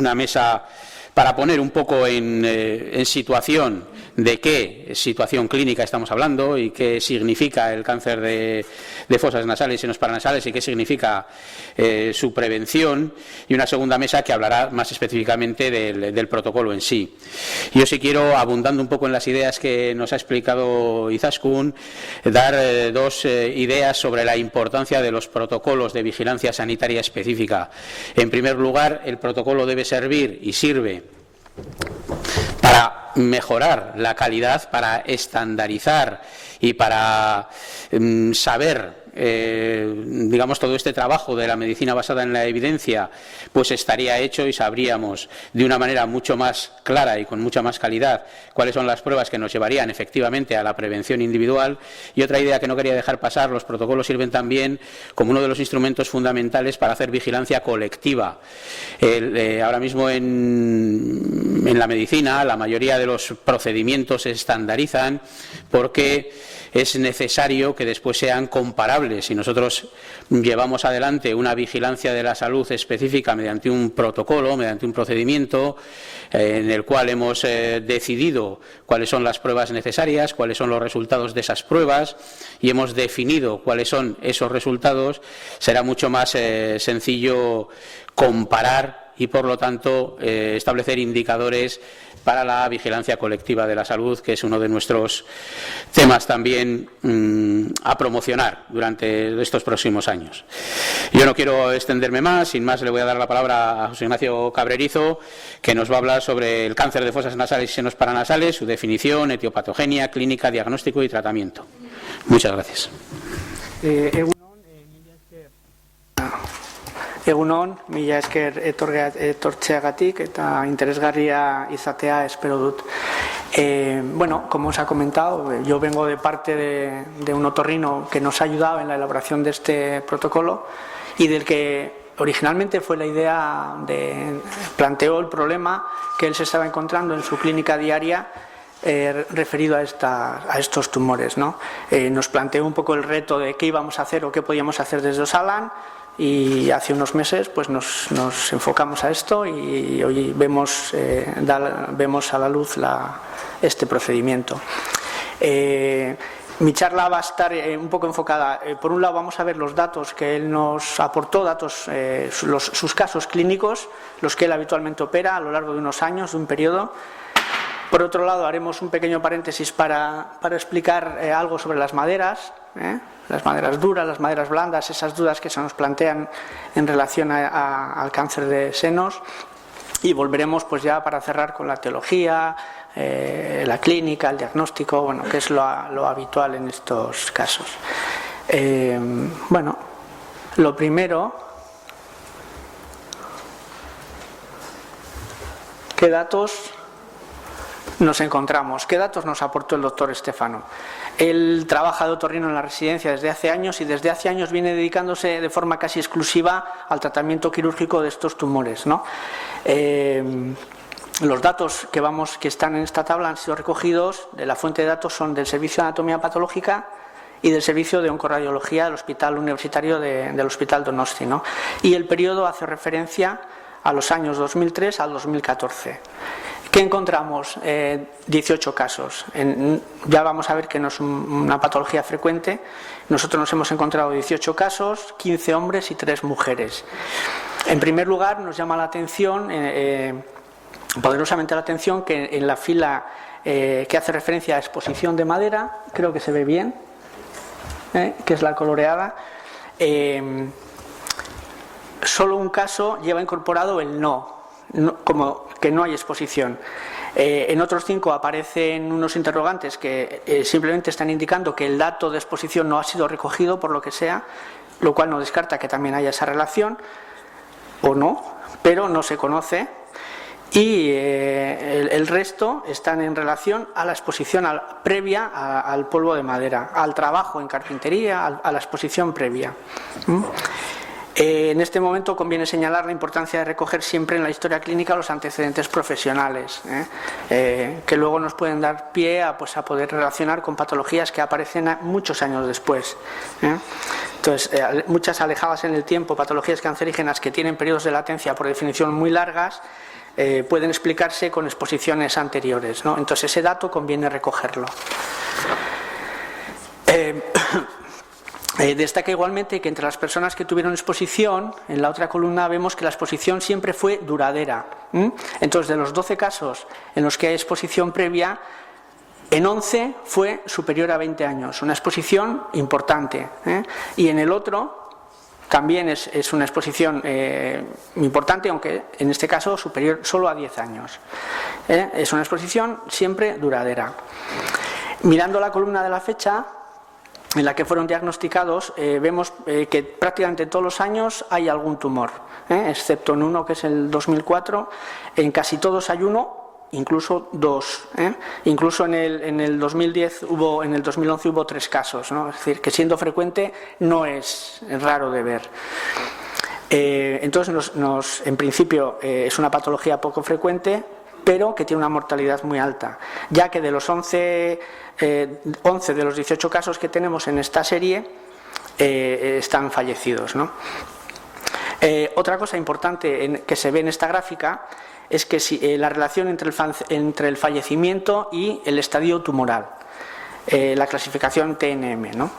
una mesa para poner un poco en situación de qué situación clínica estamos hablando y qué significa el cáncer de fosas nasales y senos paranasales y qué significa su prevención, y una segunda mesa que hablará más específicamente del protocolo en sí. Yo sí quiero, abundando un poco en las ideas que nos ha explicado Izaskun, dar dos ideas sobre la importancia de los protocolos de vigilancia sanitaria específica. En primer lugar, el protocolo debe servir y sirve para mejorar la calidad, para estandarizar y para saber, digamos, todo este trabajo de la medicina basada en la evidencia, pues estaría hecho y sabríamos de una manera mucho más clara y con mucha más calidad cuáles son las pruebas que nos llevarían efectivamente a la prevención individual. Y otra idea que no quería dejar pasar: los protocolos sirven también como uno de los instrumentos fundamentales para hacer vigilancia colectiva. Ahora mismo en la medicina la mayoría de los procedimientos se estandarizan porque es necesario que después sean comparables. Si nosotros llevamos adelante una vigilancia de la salud específica mediante un protocolo, mediante un procedimiento en el cual hemos decidido cuáles son las pruebas necesarias, cuáles son los resultados de esas pruebas y hemos definido cuáles son esos resultados, será mucho más sencillo comparar y, por lo tanto, establecer indicadores para la vigilancia colectiva de la salud, que es uno de nuestros temas también a promocionar durante estos próximos años. Yo no quiero extenderme más, sin más le voy a dar la palabra a José Ignacio Cabrerizo, que nos va a hablar sobre el cáncer de fosas nasales y senos paranasales, su definición, etiopatogenia, clínica, diagnóstico y tratamiento. Muchas gracias. Egunon, mila esker etortzeagatik eta interesgarria izatea espero dut. Bueno, como os ha comentado, yo vengo de parte de un otorrino que nos ha ayudado en la elaboración de este protocolo y del que originalmente fue la idea planteó el problema que él se estaba encontrando en su clínica diaria referido a estos tumores, ¿no? Nos planteó un poco el reto de qué íbamos a hacer o qué podíamos hacer desde Osalan. Y hace unos meses pues nos enfocamos a esto y hoy vemos a la luz este procedimiento. Mi charla va a estar un poco enfocada. Por un lado vamos a ver los datos que él nos aportó, sus casos clínicos, los que él habitualmente opera a lo largo de unos años, de un periodo. Por otro lado haremos un pequeño paréntesis para explicar algo sobre las maderas. Las maderas duras, las maderas blandas, esas dudas que se nos plantean en relación al cáncer de senos, y volveremos pues ya para cerrar con la etiología, la clínica, el diagnóstico, bueno, que es lo habitual en estos casos. Bueno, lo primero, ¿qué datos nos encontramos? ¿Qué datos nos aportó el doctor Stefano? Él trabaja de otorrino en la residencia desde hace años y desde hace años viene dedicándose de forma casi exclusiva al tratamiento quirúrgico de estos tumores, ¿no? Los datos que están en esta tabla han sido recogidos de la fuente de datos, son del Servicio de Anatomía Patológica y del Servicio de Oncoradiología del Hospital Universitario del Hospital Donosti, ¿no? Y el periodo hace referencia a los años 2003 al 2014. ¿Qué encontramos? 18 casos. Ya vamos a ver que no es una patología frecuente. Nosotros nos hemos encontrado 18 casos, 15 hombres y 3 mujeres. En primer lugar, nos llama la atención, poderosamente la atención, que en la fila que hace referencia a exposición de madera, creo que se ve bien, que es la coloreada, solo un caso lleva incorporado el no, como que no hay exposición. En otros 5 aparecen unos interrogantes que simplemente están indicando que el dato de exposición no ha sido recogido por lo que sea, lo cual no descarta que también haya esa relación o no, pero no se conoce. Y el resto están en relación a la exposición previa al polvo de madera, al trabajo en carpintería, a la exposición previa. En este momento conviene señalar la importancia de recoger siempre en la historia clínica los antecedentes profesionales, que luego nos pueden dar pie a poder relacionar con patologías que aparecen muchos años después. Entonces, muchas alejadas en el tiempo, patologías cancerígenas que tienen periodos de latencia por definición muy largas, pueden explicarse con exposiciones anteriores, ¿no? Entonces, ese dato conviene recogerlo. Destaca igualmente que entre las personas que tuvieron exposición, en la otra columna vemos que la exposición siempre fue duradera. Entonces, de los 12 casos en los que hay exposición previa, en 11 fue superior a 20 años, una exposición importante. Y en el otro también es una exposición importante, aunque en este caso superior solo a 10 años. Es una exposición siempre duradera. Mirando la columna de la fecha en la que fueron diagnosticados, vemos que prácticamente todos los años hay algún tumor, excepto en uno que es el 2004, en casi todos hay uno, incluso dos. Incluso en el 2010 en el 2011 hubo 3 casos, ¿no? Es decir, que siendo frecuente no es raro de ver. Entonces, en principio es una patología poco frecuente, pero que tiene una mortalidad muy alta, ya que de los 11 de los 18 casos que tenemos en esta serie están fallecidos, ¿no? Otra cosa importante que se ve en esta gráfica es que la relación entre el fallecimiento y el estadio tumoral, la clasificación TNM, ¿no?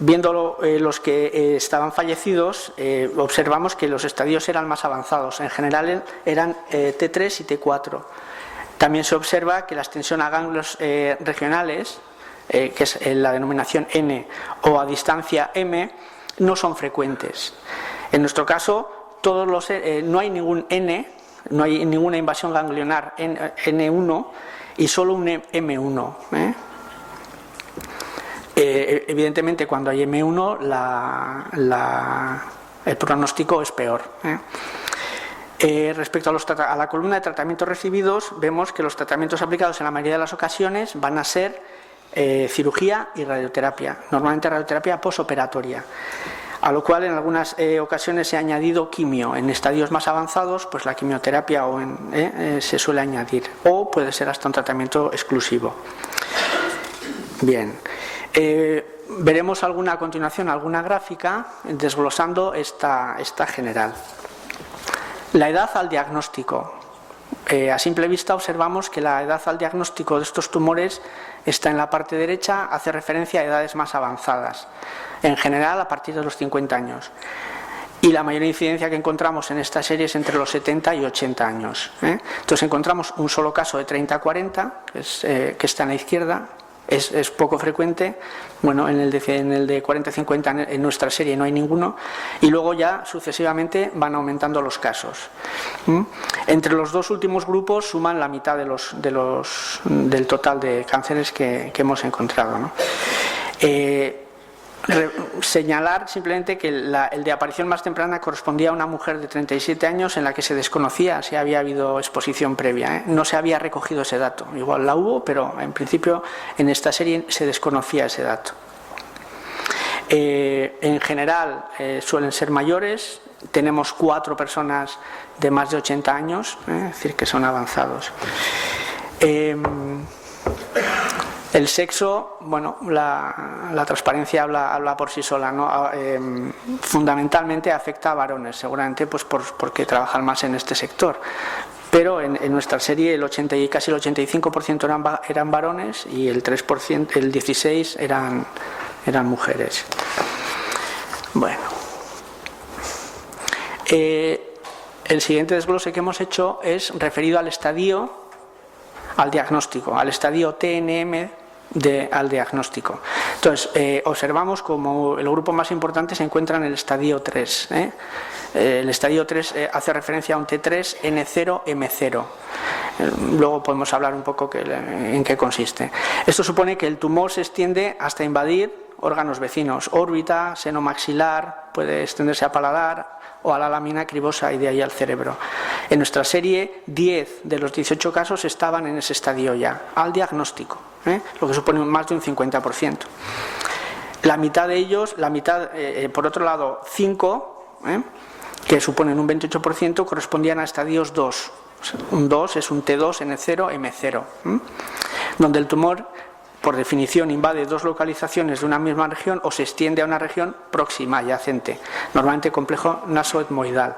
Viendo los que estaban fallecidos, observamos que los estadios eran más avanzados. En general eran T3 y T4. También se observa que la extensión a ganglios regionales, que es la denominación N, o a distancia M, no son frecuentes. En nuestro caso, no hay ningún N, no hay ninguna invasión ganglionar N1 y solo un M1. Evidentemente, cuando hay M1, el pronóstico es peor. Respecto a la columna de tratamientos recibidos, vemos que los tratamientos aplicados en la mayoría de las ocasiones van a ser cirugía y radioterapia, normalmente radioterapia posoperatoria, a lo cual en algunas ocasiones se ha añadido quimio. En estadios más avanzados, pues la quimioterapia se suele añadir, o puede ser hasta un tratamiento exclusivo. Bien. Veremos a continuación alguna gráfica desglosando esta general. La edad al diagnóstico. A simple vista observamos que la edad al diagnóstico de estos tumores está en la parte derecha, hace referencia a edades más avanzadas, en general a partir de los 50 años. Y la mayor incidencia que encontramos en esta serie es entre los 70 y 80 años. Entonces encontramos un solo caso de 30-40, que está en la izquierda. Es poco frecuente. Bueno, en el de 40-50 en nuestra serie no hay ninguno, y luego ya sucesivamente van aumentando los casos. Entre los dos últimos grupos suman la mitad del total de cánceres que hemos encontrado, ¿no? Señalar simplemente que el de aparición más temprana correspondía a una mujer de 37 años en la que se desconocía si había habido exposición previa. No se había recogido ese dato. Igual la hubo, pero en principio en esta serie se desconocía ese dato. En general suelen ser mayores. Tenemos 4 personas de más de 80 años, es decir, que son avanzados. El sexo, bueno, la transparencia habla por sí sola, ¿no? Fundamentalmente afecta a varones, seguramente pues porque trabajan más en este sector. Pero en nuestra serie casi el 85% eran varones y el 3%, el 16% eran mujeres. Bueno. El siguiente desglose que hemos hecho es referido al diagnóstico, al estadio TNM al diagnóstico. Entonces, observamos como el grupo más importante se encuentra en el estadio 3. El estadio 3 hace referencia a un T3 N0 M0. Luego podemos hablar un poco en qué consiste. Esto supone que el tumor se extiende hasta invadir órganos vecinos, órbita, seno maxilar, puede extenderse a paladar o a la lámina cribosa y de ahí al cerebro. En nuestra serie, 10 de los 18 casos estaban en ese estadio ya, al diagnóstico, lo que supone más de un 50%. La mitad de ellos, por otro lado, 5, que suponen un 28%, correspondían a estadios 2. Un 2 es un T2, N0, M0, donde el tumor, por definición, invade dos localizaciones de una misma región o se extiende a una región próxima, adyacente, normalmente complejo nasoetmoidal.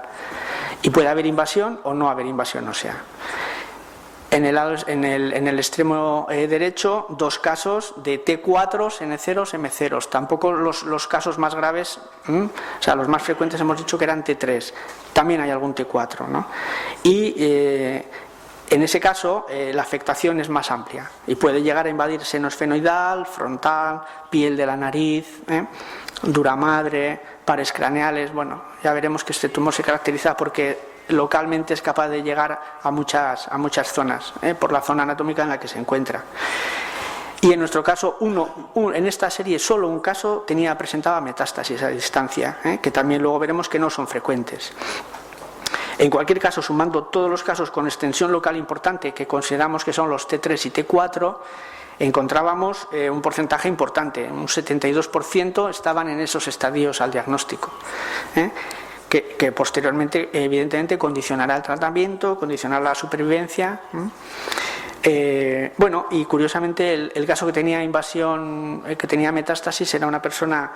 Y puede haber invasión o no haber invasión ósea. En el extremo derecho, 2 casos de T4, N0, M0. Tampoco los casos más graves, o sea, los más frecuentes hemos dicho que eran T3. También hay algún T4, ¿no? Y en ese caso, la afectación es más amplia y puede llegar a invadir seno esfenoidal, frontal, piel de la nariz, duramadre, pares craneales. Bueno, ya veremos que este tumor se caracteriza porque localmente es capaz de llegar a muchas zonas, por la zona anatómica en la que se encuentra. Y en nuestro caso, en esta serie solo un caso presentaba metástasis a distancia, que también luego veremos que no son frecuentes. En cualquier caso, sumando todos los casos con extensión local importante, que consideramos que son los T3 y T4, encontrábamos un porcentaje importante, un 72% estaban en esos estadios al diagnóstico, que posteriormente, evidentemente, condicionará el tratamiento, condicionará la supervivencia. Bueno, y curiosamente el caso que tenía invasión, que tenía metástasis, era una persona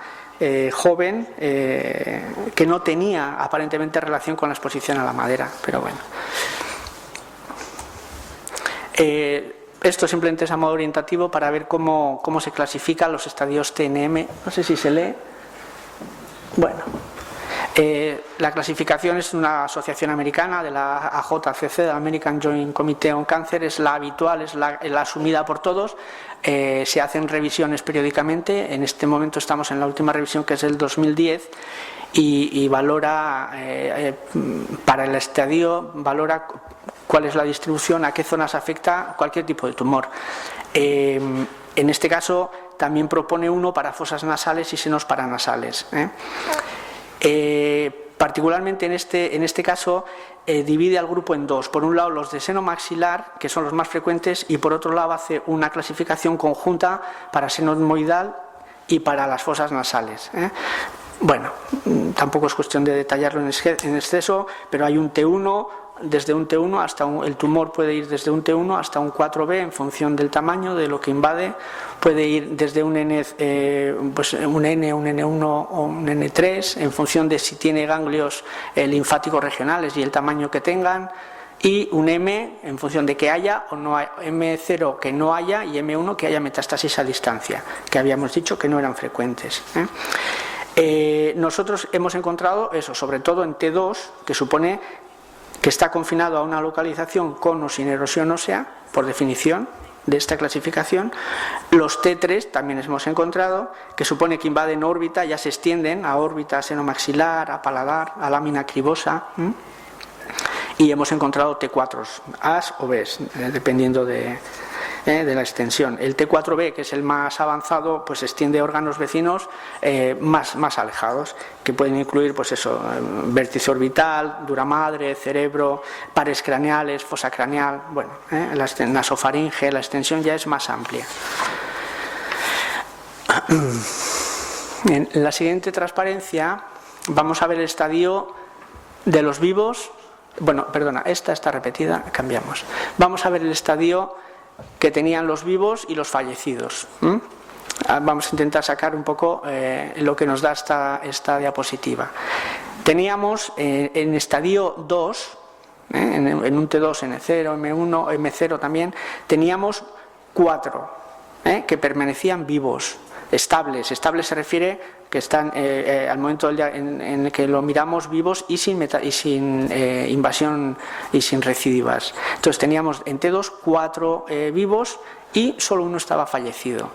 joven que no tenía aparentemente relación con la exposición a la madera, pero bueno. Esto simplemente es a modo orientativo para ver cómo se clasifican los estadios TNM. No sé si se lee. Bueno. La clasificación es una asociación americana de la AJCC, de American Joint Committee on Cancer, es la habitual, es la asumida por todos. Se hacen revisiones periódicamente. En este momento estamos en la última revisión, que es el 2010, y valora, para el estadio, valora cuál es la distribución, a qué zonas afecta cualquier tipo de tumor. En este caso también propone uno para fosas nasales y senos paranasales. Particularmente en este caso divide al grupo en dos. Por un lado los de seno maxilar, que son los más frecuentes, y por otro lado hace una clasificación conjunta para seno etmoidal y para las fosas nasales. Bueno, tampoco es cuestión de detallarlo en exceso, pero hay un T1, desde un T1 hasta el tumor puede ir desde un T1 hasta un 4B en función del tamaño de lo que invade. Puede ir desde un N, pues un N, un N1 o un N3 en función de si tiene ganglios linfáticos regionales y el tamaño que tengan, y un M en función de que haya o no haya, M0 que no haya y M1 que haya metástasis a distancia, que habíamos dicho que no eran frecuentes. Nosotros hemos encontrado eso, sobre todo en T2, que supone que está confinado a una localización con o sin erosión ósea, por definición de esta clasificación. Los T3 también hemos encontrado, que supone que invaden órbita, ya se extienden a órbita senomaxilar, a paladar, a lámina cribosa. Y hemos encontrado T4s, As o Bs, dependiendo de la extensión. El T4B, que es el más avanzado, pues extiende órganos vecinos más alejados, que pueden incluir, pues eso, vértice orbital, duramadre, cerebro, pares craneales, fosa craneal. Bueno, la nasofaringe, la extensión ya es más amplia. En la siguiente transparencia vamos a ver el estadio de los vivos. Bueno, perdona, esta está repetida, cambiamos. Vamos a ver el estadio que tenían los vivos y los fallecidos. Vamos a intentar sacar un poco lo que nos da esta diapositiva. Teníamos en estadio 2, en un T2, N0, M1, M0 también, teníamos 4 que permanecían vivos, estables. Estables se refiere que están al momento en el que lo miramos vivos y sin invasión y sin recidivas. Entonces teníamos en T2 4 vivos y solo uno estaba fallecido.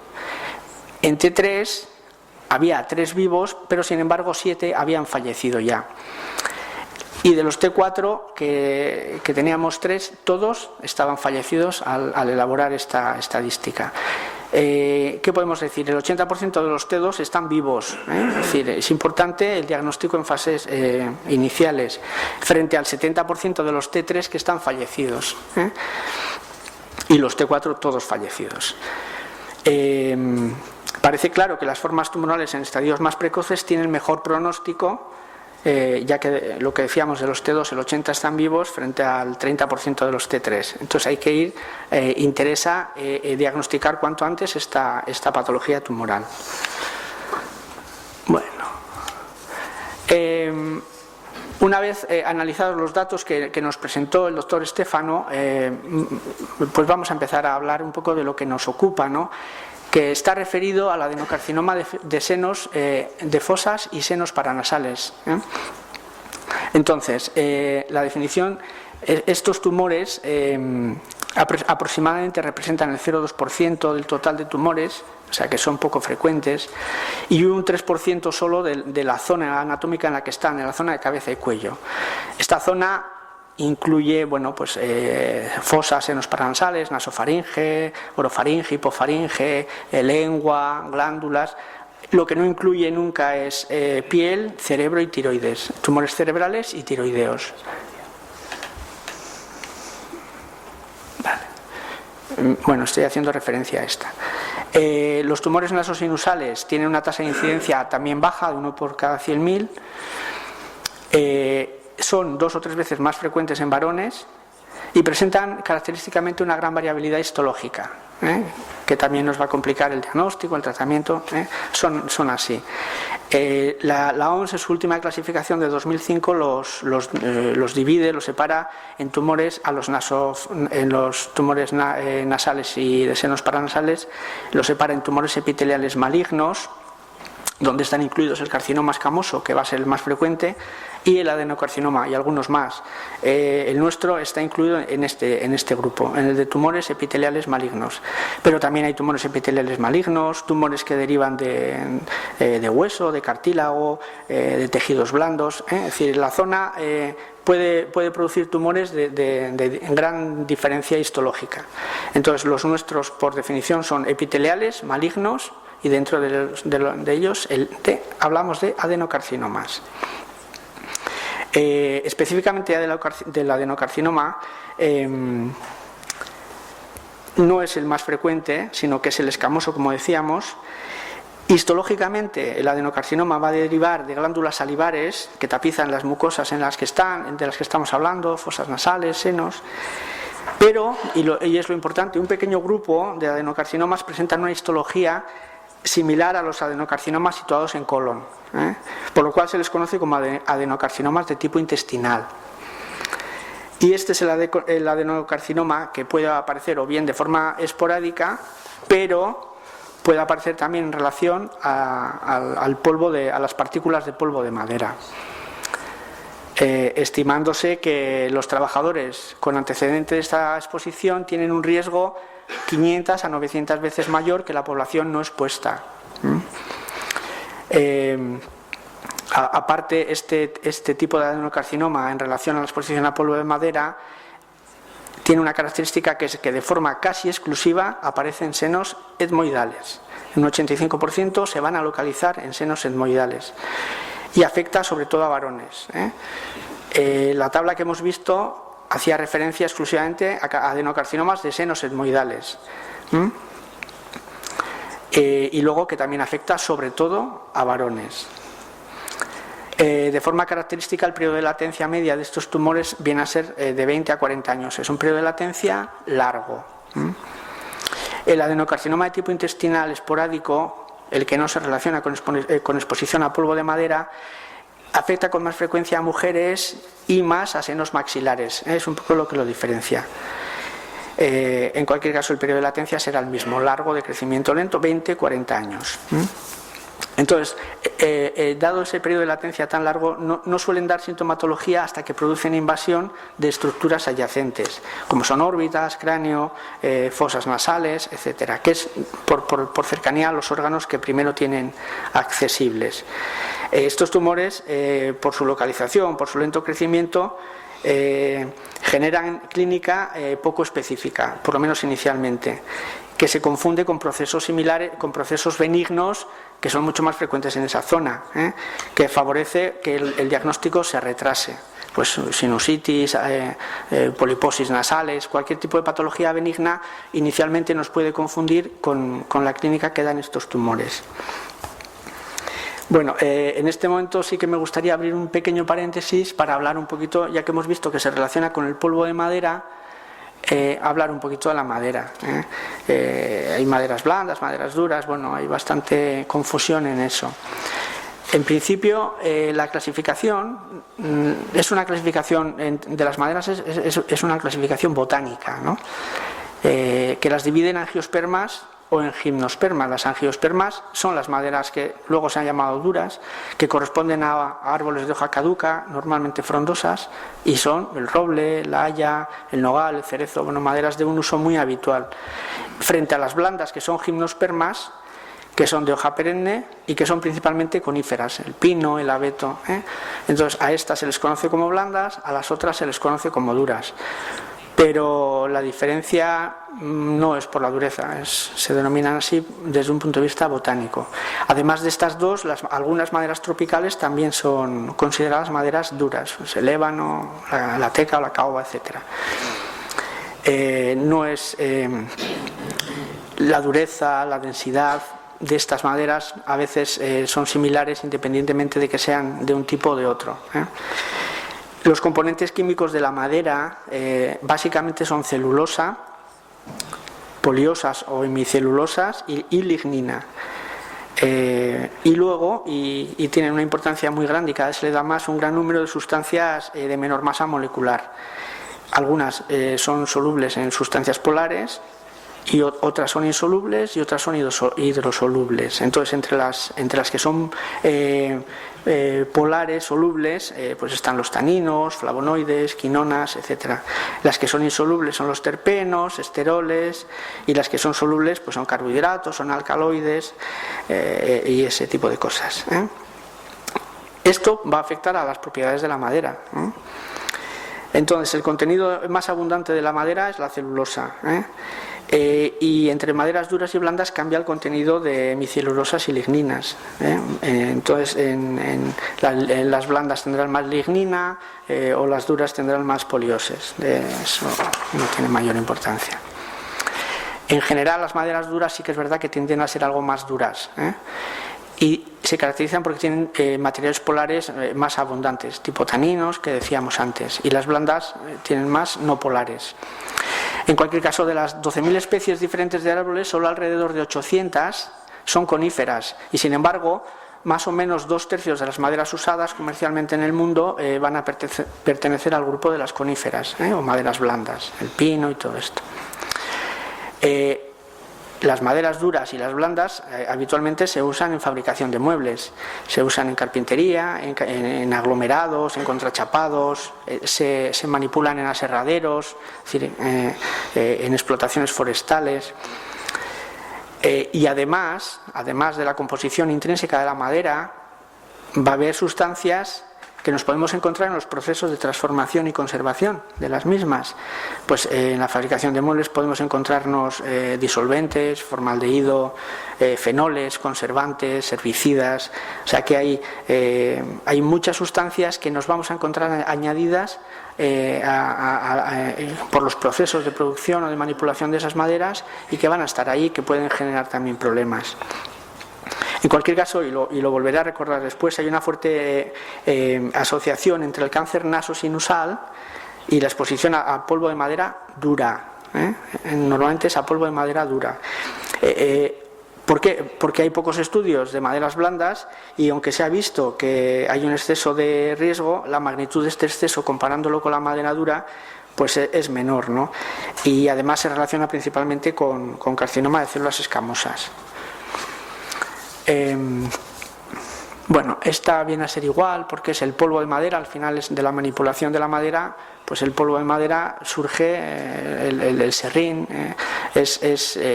En T3 había 3 vivos, pero sin embargo 7 habían fallecido ya. Y de los T4 que teníamos 3, todos estaban fallecidos al elaborar esta estadística. ¿Qué podemos decir? El 80% de los T2 están vivos, Es decir, es importante el diagnóstico en fases iniciales, frente al 70% de los T3 que están fallecidos, Y los T4 todos fallecidos. Parece claro que las formas tumorales en estadios más precoces tienen mejor pronóstico, ya que lo que decíamos de los T2, el 80% están vivos frente al 30% de los T3. Entonces hay que ir, interesa diagnosticar cuanto antes esta patología tumoral. Bueno, una vez analizados los datos que nos presentó el doctor Stefano, pues vamos a empezar a hablar un poco de lo que nos ocupa, ¿no?, que está referido al adenocarcinoma de senos, de fosas y senos paranasales. Entonces, la definición, estos tumores aproximadamente representan el 0,2% del total de tumores, o sea que son poco frecuentes, y un 3% solo de la zona anatómica en la que están, en la zona de cabeza y cuello. Esta zona incluye, bueno, pues fosas, senos paranasales, nasofaringe, orofaringe, hipofaringe, lengua, glándulas. Lo que no incluye nunca es piel, cerebro y tiroides, tumores cerebrales y tiroideos. Vale. Bueno, estoy haciendo referencia a esta. Los tumores nasosinusales tienen una tasa de incidencia también baja, de 1 por cada 100.000. Son 2 o 3 veces más frecuentes en varones y presentan característicamente una gran variabilidad histológica, que también nos va a complicar el diagnóstico, el tratamiento, son así. La OMS en su última clasificación de 2005 los divide, los separa en tumores en los tumores nasales y de senos paranasales, los separa en tumores epiteliales malignos, donde están incluidos el carcinoma escamoso, que va a ser el más frecuente, y el adenocarcinoma y algunos más. El nuestro está incluido en este grupo, en el de tumores epiteliales malignos. Pero también hay tumores epiteliales malignos, tumores que derivan de hueso, de cartílago, de tejidos blandos. Es decir, la zona puede producir tumores de gran diferencia histológica. Entonces, los nuestros, por definición, son epiteliales malignos, y dentro de ellos hablamos de adenocarcinomas. Específicamente del adenocarcinoma, no es el más frecuente, sino que es el escamoso, como decíamos. Histológicamente, el adenocarcinoma va a derivar de glándulas salivares que tapizan las mucosas de las que estamos hablando, fosas nasales, senos. Pero, y es lo importante, un pequeño grupo de adenocarcinomas presentan una histología similar a los adenocarcinomas situados en colon, por lo cual se les conoce como adenocarcinomas de tipo intestinal. Y este es el adenocarcinoma que puede aparecer o bien de forma esporádica, pero puede aparecer también en relación a las partículas de polvo de madera. Estimándose que los trabajadores con antecedente de esta exposición tienen un riesgo 500 a 900 veces mayor que la población no expuesta. Aparte, este tipo de adenocarcinoma en relación a la exposición a polvo de madera tiene una característica, que es que de forma casi exclusiva aparece en senos etmoidales. En un 85% se van a localizar en senos etmoidales y afecta sobre todo a varones. La tabla que hemos visto hacía referencia exclusivamente a adenocarcinomas de senos etmoidales. Y luego que también afecta sobre todo a varones. De forma característica, el periodo de latencia media de estos tumores viene a ser de 20 a 40 años. Es un periodo de latencia largo. El adenocarcinoma de tipo intestinal esporádico, el que no se relaciona con exposición a polvo de madera, afecta con más frecuencia a mujeres y más a senos maxilares. Es un poco lo que lo diferencia. En cualquier caso, el periodo de latencia será el mismo, largo, de crecimiento lento, 20-40 años. Entonces, dado ese periodo de latencia tan largo, no suelen dar sintomatología hasta que producen invasión de estructuras adyacentes, como son órbitas, cráneo, fosas nasales, etcétera, que es por cercanía a los órganos que primero tienen accesibles. Estos tumores, por su localización, por su lento crecimiento, generan clínica poco específica, por lo menos inicialmente, que se confunde con procesos similares, con procesos benignos que son mucho más frecuentes en esa zona, que favorece que el diagnóstico se retrase. pues sinusitis, poliposis nasales, cualquier tipo de patología benigna, inicialmente nos puede confundir con la clínica que dan estos tumores. Bueno, en este momento sí que me gustaría abrir un pequeño paréntesis para hablar un poquito, ya que hemos visto que se relaciona con el polvo de madera, hablar un poquito de la madera. Hay maderas blandas, maderas duras, bueno, hay bastante confusión en eso. En principio, la clasificación es una clasificación de las maderas, es una clasificación botánica, ¿no? Que las divide en angiospermas o en gimnospermas. Las angiospermas son las maderas que luego se han llamado duras, que corresponden a árboles de hoja caduca, normalmente frondosas, y son el roble, la haya, el nogal, el cerezo, bueno, maderas de un uso muy habitual. Frente a las blandas, que son gimnospermas, que son de hoja perenne y que son principalmente coníferas, el pino, el abeto. Entonces, a estas se les conoce como blandas, a las otras se les conoce como duras. Pero la diferencia no es por la dureza, se denominan así desde un punto de vista botánico. Además de estas dos, algunas maderas tropicales también son consideradas maderas duras, el ébano, la teca o la caoba, etc. No es la dureza, la densidad de estas maderas a veces son similares independientemente de que sean de un tipo o de otro. Los componentes químicos de la madera básicamente son celulosa, poliosas o hemicelulosas y lignina. Y luego, y tienen una importancia muy grande y cada vez se le da más, un gran número de sustancias de menor masa molecular. Algunas son solubles en sustancias polares y otras son insolubles y otras son hidrosolubles. Entonces, entre las que son polares, solubles, pues están los taninos, flavonoides, quinonas, etc. Las que son insolubles son los terpenos, esteroles, y las que son solubles pues son carbohidratos, son alcaloides y ese tipo de cosas. Esto va a afectar a las propiedades de la madera. Entonces, el contenido más abundante de la madera es la celulosa. Y entre maderas duras y blandas cambia el contenido de hemicelulosas y ligninas. Entonces, en las blandas tendrán más lignina o las duras tendrán más polioses. Eso no tiene mayor importancia. En general, las maderas duras sí que es verdad que tienden a ser algo más duras. Y se caracterizan porque tienen materiales polares más abundantes, tipo taninos, que decíamos antes, y las blandas tienen más no polares. En cualquier caso, de las 12.000 especies diferentes de árboles, solo alrededor de 800 son coníferas, y sin embargo, más o menos 2/3 de las maderas usadas comercialmente en el mundo van a pertenecer al grupo de las coníferas, o maderas blandas, el pino y todo esto. Las maderas duras y las blandas habitualmente se usan en fabricación de muebles, se usan en carpintería, en aglomerados, en contrachapados, se manipulan en aserraderos, es decir, en explotaciones forestales. Y además de la composición intrínseca de la madera, va a haber sustancias que nos podemos encontrar en los procesos de transformación y conservación de las mismas. Pues en la fabricación de muebles podemos encontrarnos disolventes, formaldehído, fenoles, conservantes, herbicidas. O sea que hay muchas sustancias que nos vamos a encontrar añadidas por los procesos de producción o de manipulación de esas maderas y que van a estar ahí, que pueden generar también problemas. En cualquier caso, y lo volveré a recordar después, hay una fuerte asociación entre el cáncer nasosinusal y la exposición a polvo de madera dura. Normalmente es a polvo de madera dura. ¿Por qué? Porque hay pocos estudios de maderas blandas y aunque se ha visto que hay un exceso de riesgo, la magnitud de este exceso comparándolo con la madera dura pues es menor, ¿no? Y además se relaciona principalmente con carcinoma de células escamosas. Bueno, esta viene a ser igual porque es el polvo de madera, al final es de la manipulación de la madera, pues el polvo de madera surge, el serrín,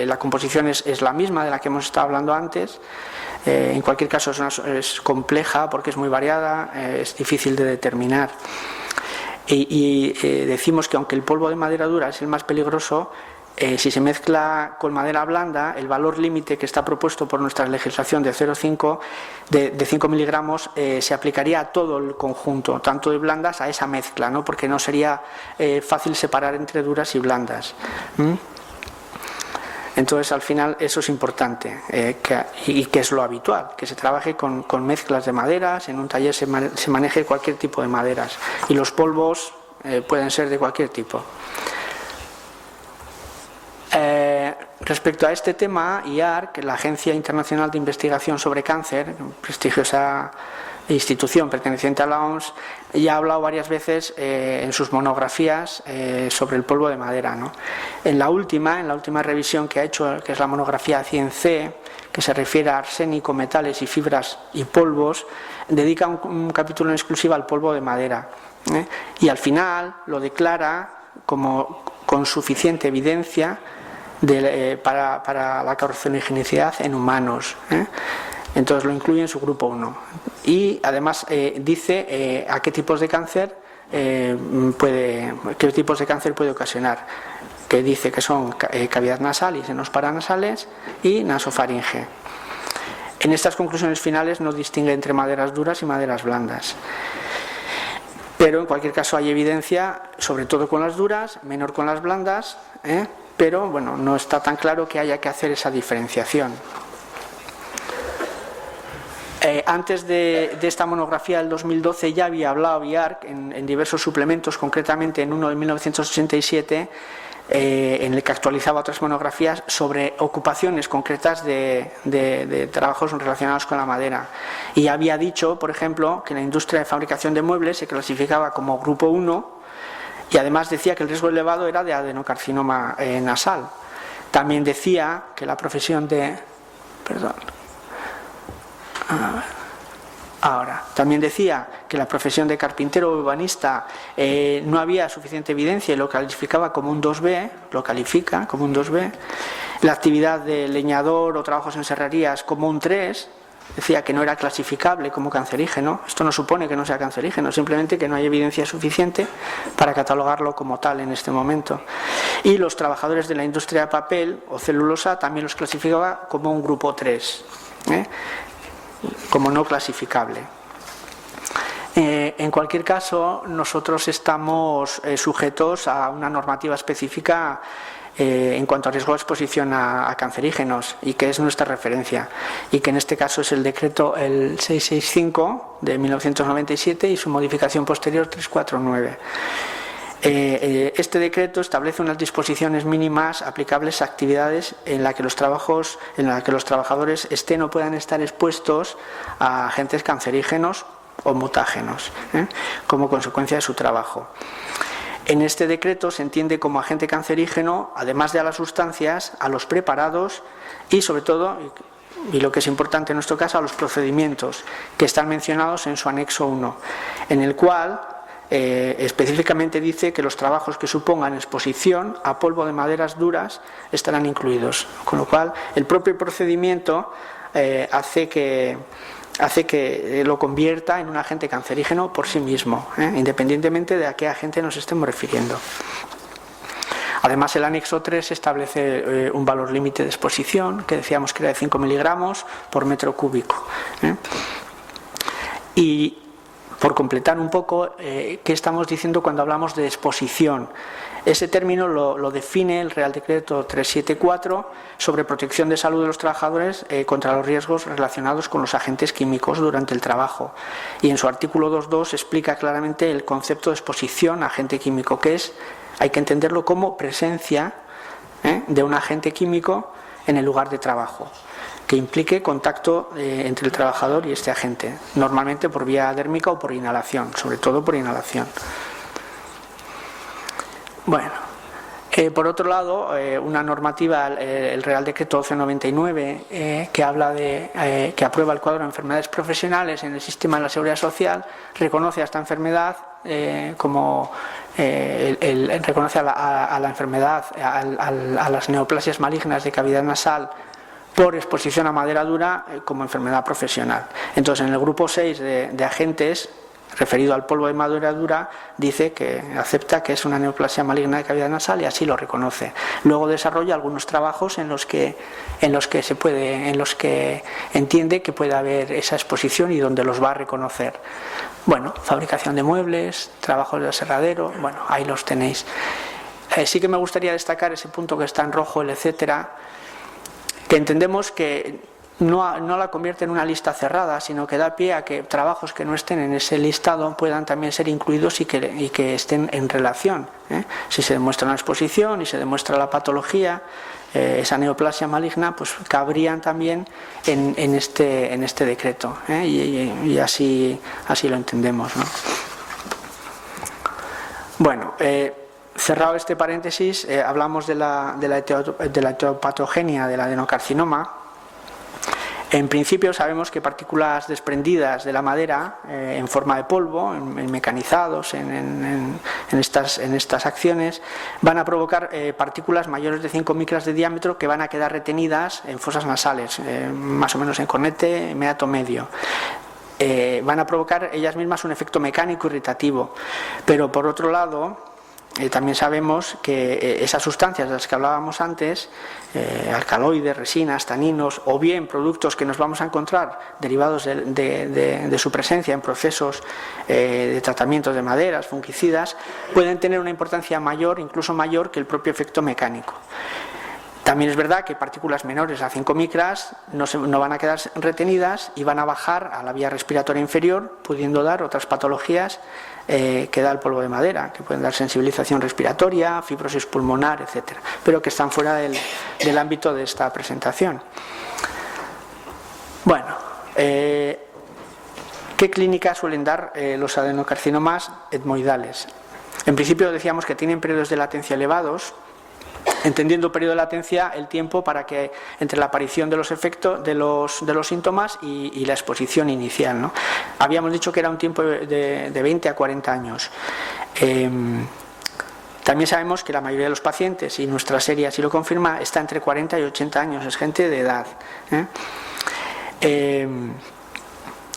la composición es la misma de la que hemos estado hablando antes. En cualquier caso es compleja porque es muy variada, es difícil de determinar. Y decimos que aunque el polvo de madera dura es el más peligroso, si se mezcla con madera blanda, el valor límite que está propuesto por nuestra legislación de 0,5 de 5 miligramos se aplicaría a todo el conjunto, tanto de blandas a esa mezcla, ¿no? Porque no sería fácil separar entre duras y blandas. Entonces, al final, eso es importante y que es lo habitual, que se trabaje con mezclas de maderas, en un taller se maneje cualquier tipo de maderas y los polvos pueden ser de cualquier tipo. Respecto a este tema, IARC, la Agencia Internacional de Investigación sobre Cáncer, prestigiosa institución perteneciente a la OMS, ya ha hablado varias veces en sus monografías sobre el polvo de madera, ¿no? En la última revisión que ha hecho, que es la monografía 100C, que se refiere a arsénico, metales y fibras y polvos, dedica un capítulo en exclusiva al polvo de madera, y al final lo declara como con suficiente evidencia para la carcinogenicidad en humanos. Entonces lo incluye en su grupo 1. Y además dice a qué tipos de cáncer puede ocasionar. Que dice que son cavidad nasal y senos paranasales y nasofaringe. En estas conclusiones finales no distingue entre maderas duras y maderas blandas. Pero en cualquier caso hay evidencia, sobre todo con las duras, menor con las blandas, pero bueno, no está tan claro que haya que hacer esa diferenciación. Antes de esta monografía del 2012 ya había hablado IARC en diversos suplementos, concretamente en uno de 1987, en el que actualizaba otras monografías sobre ocupaciones concretas de trabajos relacionados con la madera. Y había dicho, por ejemplo, que la industria de fabricación de muebles se clasificaba como grupo 1 y además decía que el riesgo elevado era de adenocarcinoma nasal. También decía que la profesión de... También decía que la profesión de carpintero o urbanista no había suficiente evidencia y lo calificaba como un 2B, La actividad de leñador o trabajos en serrerías como un 3, decía que no era clasificable como cancerígeno. Esto no supone que no sea cancerígeno, simplemente que no hay evidencia suficiente para catalogarlo como tal en este momento. Y los trabajadores de la industria de papel o celulosa también los clasificaba como un grupo 3. Como no clasificable. En cualquier caso, nosotros estamos sujetos a una normativa específica en cuanto a riesgo de exposición a cancerígenos y que es nuestra referencia y que en este caso es el decreto el 665 de 1997 y su modificación posterior 349. Este decreto establece unas disposiciones mínimas aplicables a actividades en las que los trabajadores estén o puedan estar expuestos a agentes cancerígenos o mutágenos, como consecuencia de su trabajo. En este decreto se entiende como agente cancerígeno, además de a las sustancias, a los preparados y sobre todo, y lo que es importante en nuestro caso, a los procedimientos que están mencionados en su anexo 1, en el cual específicamente dice que los trabajos que supongan exposición a polvo de maderas duras estarán incluidos, con lo cual el propio procedimiento hace que lo convierta en un agente cancerígeno por sí mismo, independientemente de a qué agente nos estemos refiriendo. Además, el anexo 3 establece un valor límite de exposición, que decíamos que era de 5 miligramos por metro cúbico. Y por completar un poco, ¿qué estamos diciendo cuando hablamos de exposición? Ese término lo define el Real Decreto 374 sobre protección de salud de los trabajadores contra los riesgos relacionados con los agentes químicos durante el trabajo. Y en su artículo 2.2 explica claramente el concepto de exposición a agente químico, que hay que entenderlo como presencia de un agente químico en el lugar de trabajo, que implique contacto entre el trabajador y este agente, normalmente por vía dérmica o por inhalación, sobre todo por inhalación. Bueno, por otro lado, una normativa, el Real Decreto 1299, que habla que aprueba el cuadro de enfermedades profesionales en el sistema de la Seguridad Social, reconoce a esta enfermedad reconoce a la enfermedad, a las neoplasias malignas de cavidad nasal por exposición a madera dura como enfermedad profesional. Entonces, en el grupo 6 de agentes referido al polvo de madera dura, dice que acepta que es una neoplasia maligna de cavidad nasal y así lo reconoce. Luego desarrolla algunos trabajos en los que entiende que puede haber esa exposición y donde los va a reconocer. Bueno, fabricación de muebles, trabajos de aserradero, bueno, ahí los tenéis. Sí que me gustaría destacar ese punto que está en rojo, el etcétera, que entendemos que no la convierte en una lista cerrada, sino que da pie a que trabajos que no estén en ese listado puedan también ser incluidos y que estén en relación. Si se demuestra una exposición y se demuestra la patología, esa neoplasia maligna, pues cabrían también en este decreto, y así lo entendemos, ¿no? Bueno, cerrado este paréntesis, hablamos de la etiopatogenia del adenocarcinoma. En principio sabemos que partículas desprendidas de la madera en forma de polvo, en mecanizados, en estas acciones, van a provocar partículas mayores de 5 micras de diámetro que van a quedar retenidas en fosas nasales, más o menos en cornete meato medio. Van a provocar ellas mismas un efecto mecánico irritativo, pero por otro lado también sabemos que esas sustancias de las que hablábamos antes, alcaloides, resinas, taninos o bien productos que nos vamos a encontrar derivados de su presencia en procesos de tratamiento de maderas, fungicidas, pueden tener una importancia mayor, incluso mayor que el propio efecto mecánico. También es verdad que partículas menores a 5 micras no van a quedar retenidas y van a bajar a la vía respiratoria inferior, pudiendo dar otras patologías que da el polvo de madera, que pueden dar sensibilización respiratoria, fibrosis pulmonar, etcétera, pero que están fuera del ámbito de esta presentación. Bueno, ¿qué clínica suelen dar los adenocarcinomas etmoidales? En principio decíamos que tienen periodos de latencia elevados, entendiendo periodo de latencia el tiempo para que entre la aparición de los efectos de los síntomas y la exposición inicial, ¿no? Habíamos dicho que era un tiempo de 20 a 40 años. También sabemos que la mayoría de los pacientes, y nuestra serie así lo confirma, está entre 40 y 80 años, es gente de edad.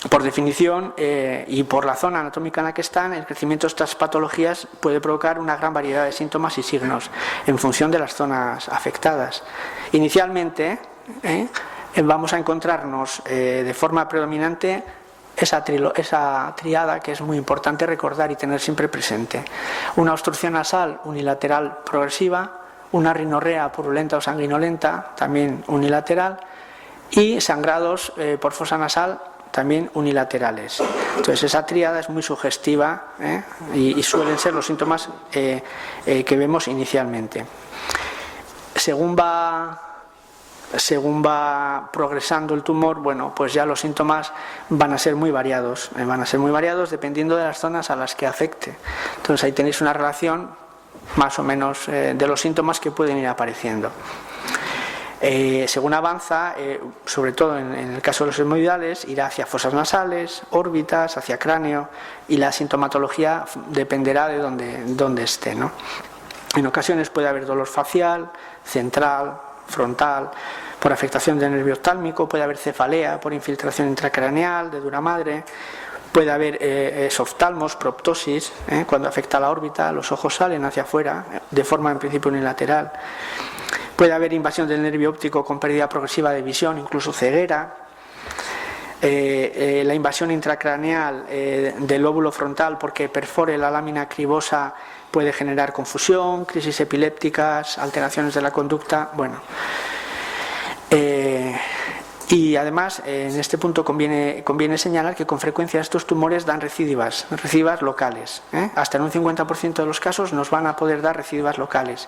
Por definición y por la zona anatómica en la que están, el crecimiento de estas patologías puede provocar una gran variedad de síntomas y signos en función de las zonas afectadas. Inicialmente vamos a encontrarnos de forma predominante esa triada que es muy importante recordar y tener siempre presente: una obstrucción nasal unilateral progresiva, una rinorrea purulenta o sanguinolenta también unilateral y sangrados por fosa nasal también unilaterales. Entonces esa tríada es muy sugestiva y suelen ser los síntomas que vemos inicialmente. Según va progresando el tumor, bueno, pues ya los síntomas van a ser muy variados, dependiendo de las zonas a las que afecte. Entonces ahí tenéis una relación más o menos de los síntomas que pueden ir apareciendo. Según avanza, sobre todo en el caso de los etmoidales, irá hacia fosas nasales, órbitas, hacia cráneo, y la sintomatología dependerá de dónde esté, ¿no? En ocasiones puede haber dolor facial, central, frontal, por afectación del nervio oftálmico, puede haber cefalea por infiltración intracraneal de dura madre, puede haber esoftalmos, proptosis, cuando afecta a la órbita, los ojos salen hacia afuera de forma en principio unilateral. Puede haber invasión del nervio óptico con pérdida progresiva de visión, incluso ceguera. La invasión intracraneal del lóbulo frontal porque perfore la lámina cribosa puede generar confusión, crisis epilépticas, alteraciones de la conducta. Bueno, y además en este punto conviene señalar que con frecuencia estos tumores dan recidivas locales. Hasta en un 50% de los casos nos van a poder dar recidivas locales,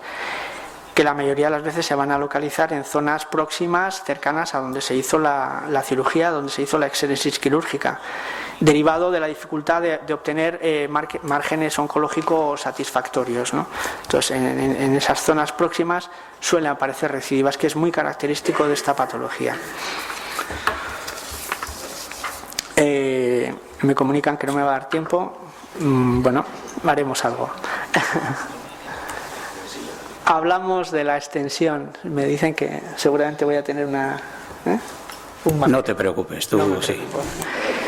que la mayoría de las veces se van a localizar en zonas próximas, cercanas a donde se hizo la cirugía, donde se hizo la exéresis quirúrgica, derivado de la dificultad de obtener márgenes oncológicos satisfactorios, ¿no? Entonces, en esas zonas próximas suelen aparecer recidivas, que es muy característico de esta patología. Me comunican que no me va a dar tiempo. Bueno, haremos algo. Hablamos de la extensión. Me dicen que seguramente voy a tener No te preocupes, tú sí.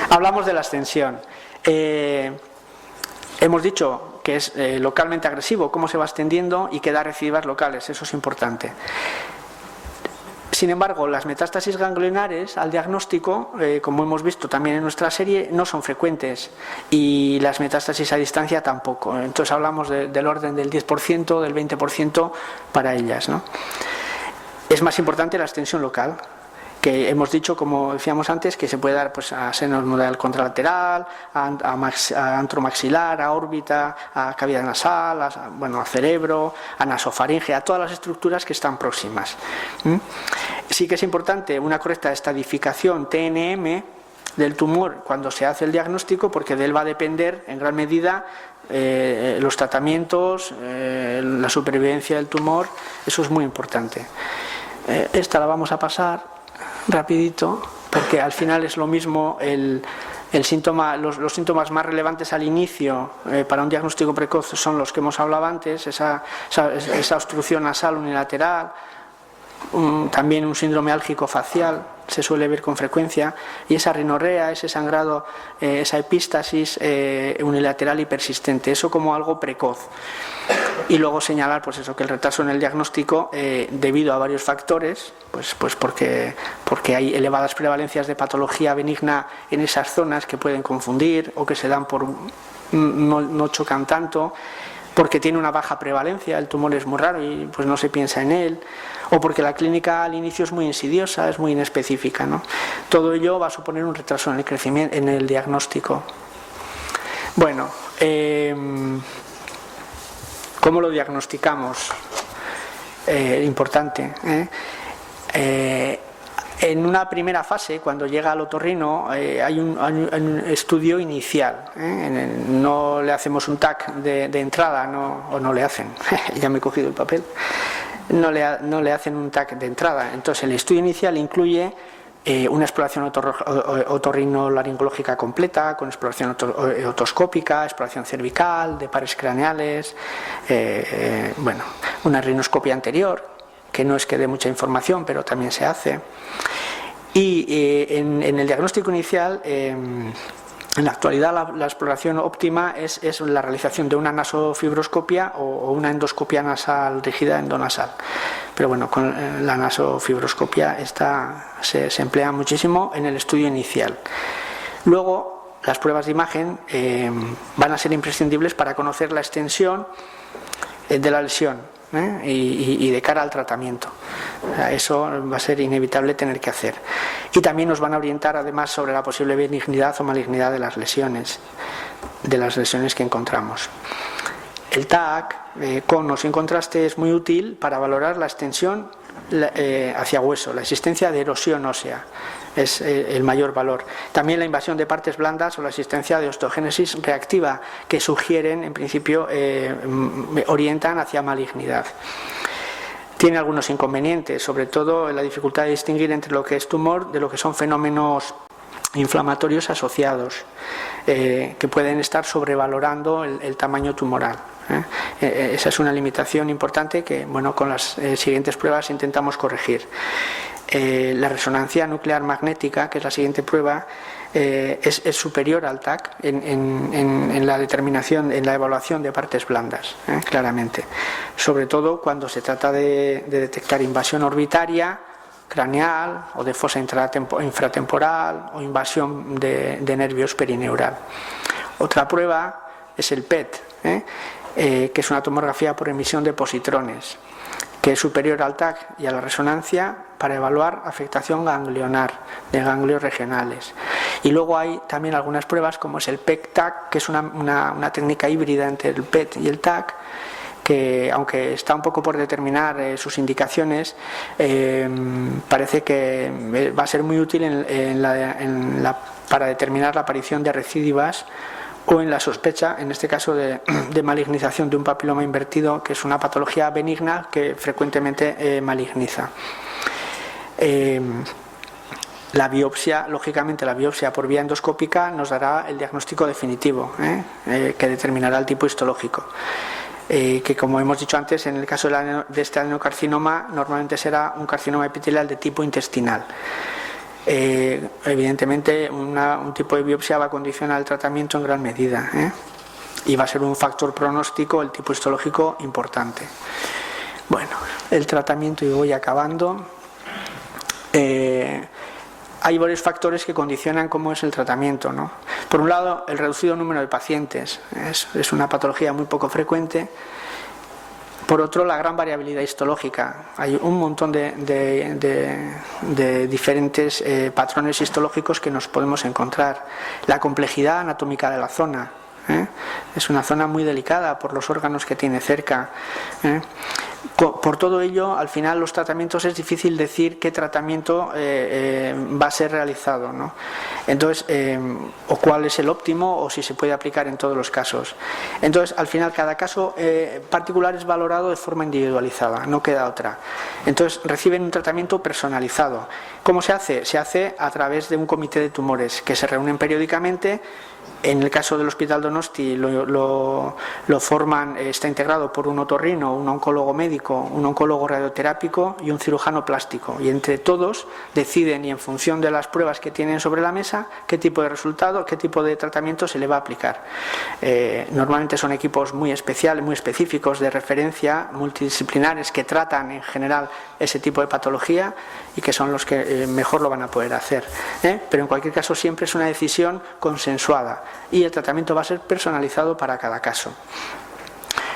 Hablamos de la extensión. Hemos dicho que es localmente agresivo, cómo se va extendiendo y que da recidivas locales, eso es importante. Sin embargo, las metástasis ganglionares al diagnóstico, como hemos visto también en nuestra serie, no son frecuentes y las metástasis a distancia tampoco. Entonces hablamos del orden del 10%, del 20% para ellas, ¿no? Es más importante la extensión local, que hemos dicho, como decíamos antes, que se puede dar pues, a seno nodal contralateral, a antromaxilar, a órbita, a cavidad nasal, a cerebro, a nasofaringe, a todas las estructuras que están próximas. Sí que es importante una correcta estadificación TNM del tumor cuando se hace el diagnóstico, porque de él va a depender en gran medida los tratamientos, la supervivencia del tumor. Eso es muy importante. Esta la vamos a pasar rapidito, porque al final es lo mismo los síntomas más relevantes al inicio para un diagnóstico precoz son los que hemos hablado antes, esa obstrucción nasal unilateral, también un síndrome álgico facial se suele ver con frecuencia, y esa rinorrea, ese sangrado, esa epístasis unilateral y persistente, eso como algo precoz. Y luego señalar pues eso, que el retraso en el diagnóstico debido a varios factores, pues porque hay elevadas prevalencias de patología benigna en esas zonas que pueden confundir o que se dan por no chocan tanto, porque tiene una baja prevalencia, el tumor es muy raro y pues no se piensa en él, o porque la clínica al inicio es muy insidiosa, es muy inespecífica, ¿no? Todo ello va a suponer un retraso en el crecimiento, en el diagnóstico. Bueno, ¿cómo lo diagnosticamos? Importante. En una primera fase, cuando llega al otorrino, hay un estudio inicial. No le hacemos un TAC de entrada, o no le hacen, ya me he cogido el papel, no le hacen un TAC de entrada. Entonces el estudio inicial incluye una exploración otorrinolaringológica completa, con exploración otoscópica, exploración cervical, de pares craneales, una rinoscopia anterior, que no es que dé mucha información, pero también se hace. Y en el diagnóstico inicial, en la actualidad la exploración óptima es la realización de una nasofibroscopia o una endoscopia nasal rígida endonasal. Pero bueno, con la nasofibroscopia se emplea muchísimo en el estudio inicial. Luego, las pruebas de imagen van a ser imprescindibles para conocer la extensión de la lesión. Y de cara al tratamiento. Eso va a ser inevitable tener que hacer. Y también nos van a orientar además sobre la posible benignidad o malignidad de las lesiones que encontramos. El TAC, con o sin contraste, es muy útil para valorar la extensión hacia hueso, la existencia de erosión ósea. Es el mayor valor. También la invasión de partes blandas o la existencia de osteogénesis reactiva, que sugieren, en principio, orientan hacia malignidad. Tiene algunos inconvenientes, sobre todo la dificultad de distinguir entre lo que es tumor de lo que son fenómenos inflamatorios asociados, que pueden estar sobrevalorando el tamaño tumoral. Esa es una limitación importante que, con las siguientes pruebas intentamos corregir. La resonancia nuclear magnética, que es la siguiente prueba, es superior al TAC en la determinación, en la evaluación de partes blandas, claramente. Sobre todo cuando se trata de detectar invasión orbitaria, craneal o de fosa infratemporal o invasión de nervios perineural. Otra prueba es el PET, que es una tomografía por emisión de positrones, que es superior al TAC y a la resonancia para evaluar afectación ganglionar de ganglios regionales. Y luego hay también algunas pruebas como es el PET-TAC, que es una técnica híbrida entre el PET y el TAC, que aunque está un poco por determinar sus indicaciones, parece que va a ser muy útil para determinar la aparición de recidivas o en la sospecha, en este caso, de malignización de un papiloma invertido, que es una patología benigna que frecuentemente maligniza. La biopsia, lógicamente la biopsia por vía endoscópica nos dará el diagnóstico definitivo, que determinará el tipo histológico. Que, como hemos dicho antes, en el caso de este adenocarcinoma normalmente será un carcinoma epitelial de tipo intestinal. Evidentemente un tipo de biopsia va a condicionar el tratamiento en gran medida, y va a ser un factor pronóstico, el tipo histológico, importante. Bueno, el tratamiento, y voy acabando. Hay varios factores que condicionan cómo es el tratamiento, ¿no? Por un lado, el reducido número de pacientes, es una patología muy poco frecuente. Por otro, la gran variabilidad histológica. Hay un montón de diferentes patrones histológicos que nos podemos encontrar. La complejidad anatómica de la zona. Es una zona muy delicada por los órganos que tiene cerca. Por todo ello, al final los tratamientos es difícil decir qué tratamiento va a ser realizado, ¿no? Entonces, o cuál es el óptimo, o si se puede aplicar en todos los casos. Entonces, al final, cada caso particular es valorado de forma individualizada, no queda otra. Entonces, reciben un tratamiento personalizado. ¿Cómo se hace? Se hace a través de un comité de tumores que se reúnen periódicamente. En el caso del Hospital Donosti lo forman, está integrado por un otorrino, un oncólogo médico, un oncólogo radioterápico y un cirujano plástico. Y entre todos deciden, y en función de las pruebas que tienen sobre la mesa, qué tipo de resultado, qué tipo de tratamiento se le va a aplicar. Normalmente son equipos muy especiales, muy específicos, de referencia, multidisciplinares, que tratan en general ese tipo de patología y que son los que mejor lo van a poder hacer. Pero en cualquier caso siempre es una decisión consensuada y el tratamiento va a ser personalizado para cada caso.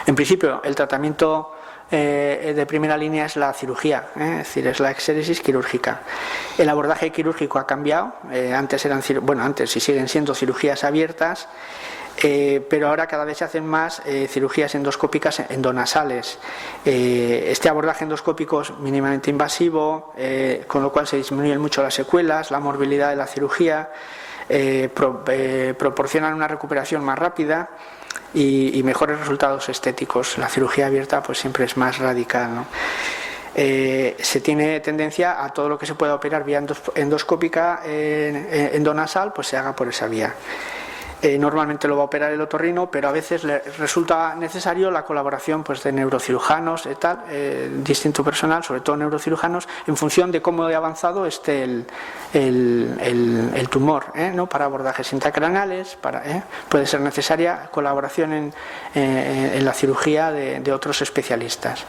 En principio, el tratamiento de primera línea es la cirugía, es decir, es la exéresis quirúrgica. El abordaje quirúrgico ha cambiado, antes y siguen siendo cirugías abiertas, pero ahora cada vez se hacen más cirugías endoscópicas endonasales. Este abordaje endoscópico es mínimamente invasivo, con lo cual se disminuyen mucho las secuelas, la morbilidad de la cirugía, proporcionan una recuperación más rápida y mejores resultados estéticos. La cirugía abierta pues siempre es más radical, ¿no? Se tiene tendencia a todo lo que se pueda operar vía endoscópica endonasal, pues se haga por esa vía. Normalmente lo va a operar el otorrino, pero a veces le resulta necesario la colaboración pues, de neurocirujanos, distinto personal, sobre todo neurocirujanos, en función de cómo de avanzado esté el tumor, ¿no? Para abordajes intracraneales, puede ser necesaria colaboración en la cirugía de otros especialistas.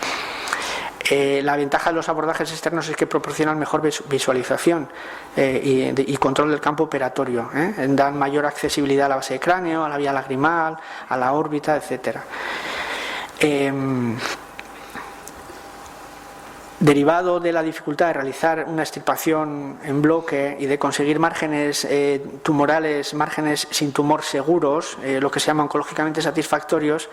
La ventaja de los abordajes externos es que proporcionan mejor visualización y control del campo operatorio, dan mayor accesibilidad a la base de cráneo, a la vía lagrimal, a la órbita, etc. Derivado de la dificultad de realizar una extirpación en bloque y de conseguir márgenes tumorales, márgenes sin tumor seguros, lo que se llama oncológicamente satisfactorios,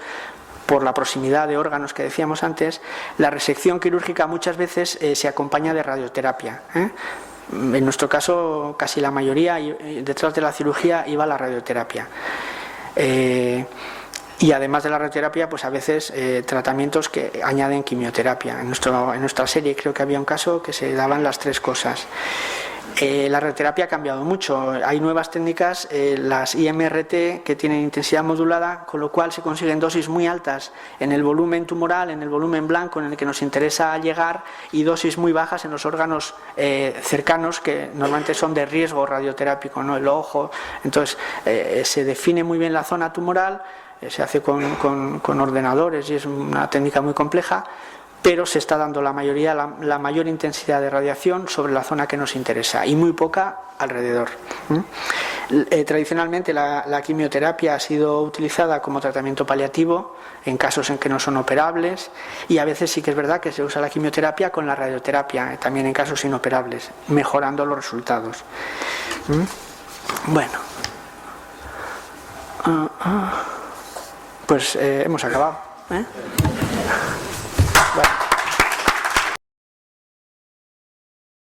por la proximidad de órganos que decíamos antes, la resección quirúrgica muchas veces se acompaña de radioterapia. En nuestro caso, casi la mayoría, detrás de la cirugía iba la radioterapia. Y además de la radioterapia, pues a veces tratamientos que añaden quimioterapia. En nuestra serie creo que había un caso que se daban las tres cosas. La radioterapia ha cambiado mucho, hay nuevas técnicas, las IMRT, que tienen intensidad modulada, con lo cual se consiguen dosis muy altas en el volumen tumoral, en el volumen blanco en el que nos interesa llegar, y dosis muy bajas en los órganos cercanos, que normalmente son de riesgo radioterápico, ¿no? El ojo. Entonces se define muy bien la zona tumoral, se hace con ordenadores y es una técnica muy compleja, pero se está dando la mayor intensidad de radiación sobre la zona que nos interesa y muy poca alrededor. Tradicionalmente la quimioterapia ha sido utilizada como tratamiento paliativo en casos en que no son operables, y a veces sí que es verdad que se usa la quimioterapia con la radioterapia, también en casos inoperables, mejorando los resultados. Bueno, pues hemos acabado. Bueno.